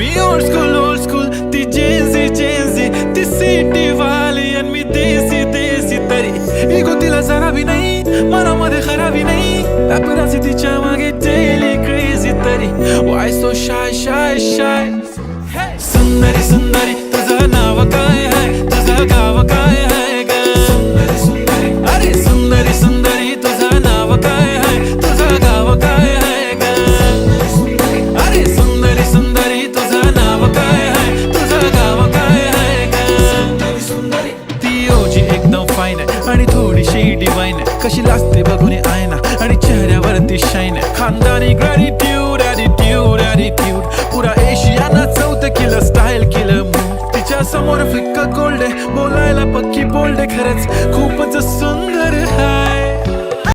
मी old school ती Gen Z ती city वाली आणि मी देसी तरी इगो तिला जरा भी नाही मनामध्ये खराबी नाही पॅपराझी तिच्या मागे डेली क्रेझी तरी वाय सो शाय सुंदरी तुझं नाव काय आहे तुझं गाव काय आहे ग अरे सुंदरी तुझं नाव काय आहे तुझं गाव काय आहे ग अरे सुंदरी तुझं नाव काय आहे तुझं गाव काय आहे ग ती ओजी एकदम फाईन आहे आणि थोडीशी डिवाइन आहे कशी लाजते बघून आयना आणि चेहऱ्यावरती शाईन आहे खानदानी ग्रॅटिट्यूड ॲटिट्यूड पुरा एशियाना चौथं किलं स्टाईल केलं मूव तिच्या समोर फिक्क गोल्ड आहे बोलायला पक्की बोल्ड आहे खरंच खूपच सुंदर आहे